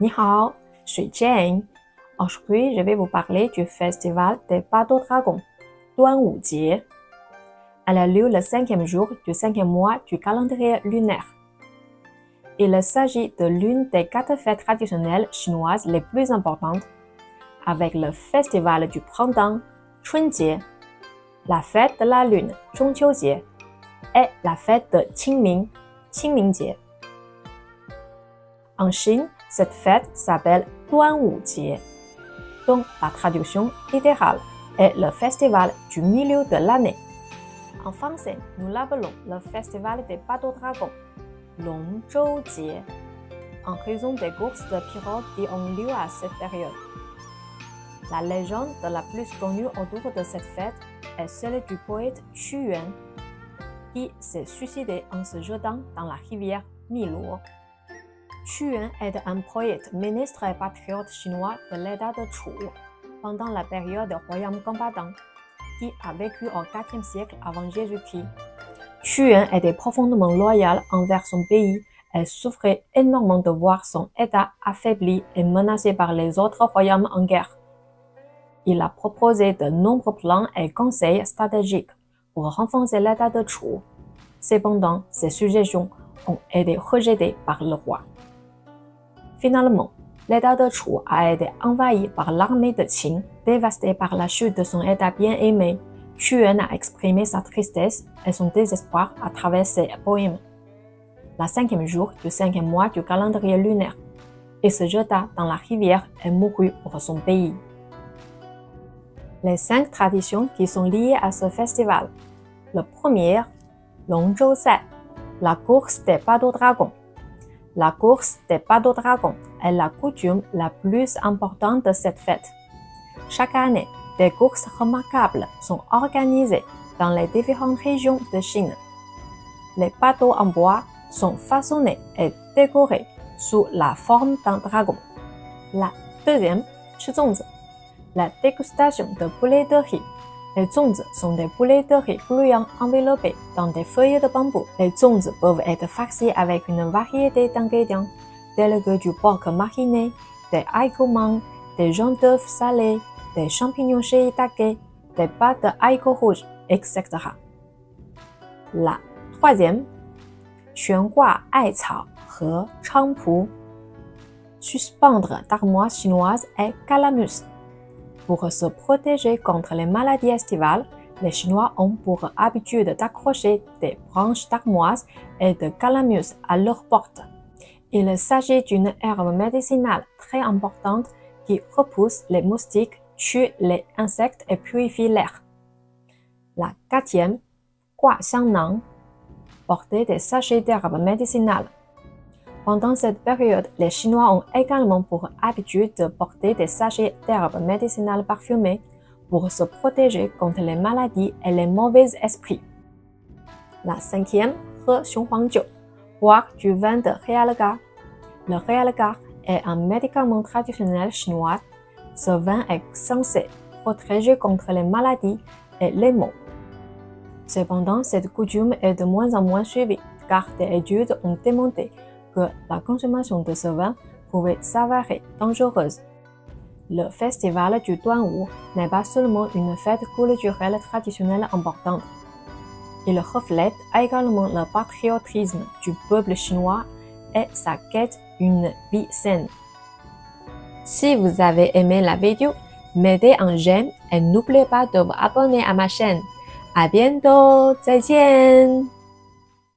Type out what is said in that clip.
你好, je suis Jane. Aujourd'hui, je vais vous parler du festival des bateaux dragons, Duanwujie. Elle a lieu le 5e jour du 5e mois du calendrier lunaire. Il s'agit de l'une des 4 fêtes traditionnelles chinoises les plus importantes, avec le festival du printemps, Chunjie, la fête de la lune, Zhongqiujie, et la fête de Qingming, Qingmingjie. En Chine, cette fête s'appelle Duanwujie, dont la traduction littérale est le festival du milieu de l'année. En français, nous l'appelons le festival des bateaux dragons, Longzhoujie, en raison des courses de pirogues qui ont lieu à cette période. La légende la plus connue autour de cette fête est celle du poète Xu Yuan, qui s'est suicidé en se jetant dans la rivière Miluo. Xu Yuan est un poète, ministre et patriote chinois de l'état de Chu pendant la période du royaume combattant, qui a vécu au IVe siècle avant Jésus-Christ. Xu Yuan était profondément loyal envers son pays et souffrait énormément de voir son état affaibli et menacé par les autres royaumes en guerre. Il a proposé de nombreux plans et conseils stratégiques pour renforcer l'état de Chu. Cependant, ces suggestions ont été rejetées par le roi. Finalement, l'état de Chu a été envahi par l'armée de Qin. Dévasté par la chute de son état bien-aimé, Xu Yuan a exprimé sa tristesse et son désespoir à travers ses poèmes. Le 5e jour du 5e mois du calendrier lunaire, il se jeta dans la rivière et mourut pour son pays. Les 5 traditions qui sont liées à ce festival. Le premier, Longzhousai, la course des bateaux dragons. La course des bateaux dragons est la coutume la plus importante de cette fête. Chaque année, des courses remarquables sont organisées dans les différentes régions de Chine. Les bateaux en bois sont façonnés et décorés sous la forme d'un dragon. La deuxième, Chizongzi, la dégustation de poulets de riz. Les zongzi sont des poulets de riz gluants enveloppés dans des feuilles de bambou. Les zongzi peuvent être farcis avec une variété d'ingrédients, tels que du porc mariné, des haricots mangs, des jaune d'œufs salés, des champignons shiitake, des pâtes de haricots rouges, etc. La troisième, 悬挂艾草和菖蒲, suspendre d'armoires chinoises et calamus. Pour se protéger contre les maladies estivales, les Chinois ont pour habitude d'accrocher des branches d'armoise et de calamus à leur porte. Il s'agit d'une herbe médicinale très importante qui repousse les moustiques, tue les insectes et purifie l'air. La quatrième, 挂香囊, porter des sachets d'herbes médicinales. Pendant cette période, les Chinois ont également pour habitude de porter des sachets d'herbes médicinales parfumées pour se protéger contre les maladies et les mauvais esprits. La cinquième, 喝雄黄酒, boire du vin de realgar. Le realgar est un médicament traditionnel chinois. Ce vin est censé protéger contre les maladies et les maux. Cependant, cette coutume est de moins en moins suivie, car des études ont démontré que la consommation de ce vin pouvait s'avérer dangereuse. Le festival du Duanwu n'est pas seulement une fête culturelle traditionnelle importante. Il reflète également le patriotisme du peuple chinois et sa quête d'une vie saine. Si vous avez aimé la vidéo, mettez un j'aime et n'oubliez pas de vous abonner à ma chaîne. À bientôt, 再见!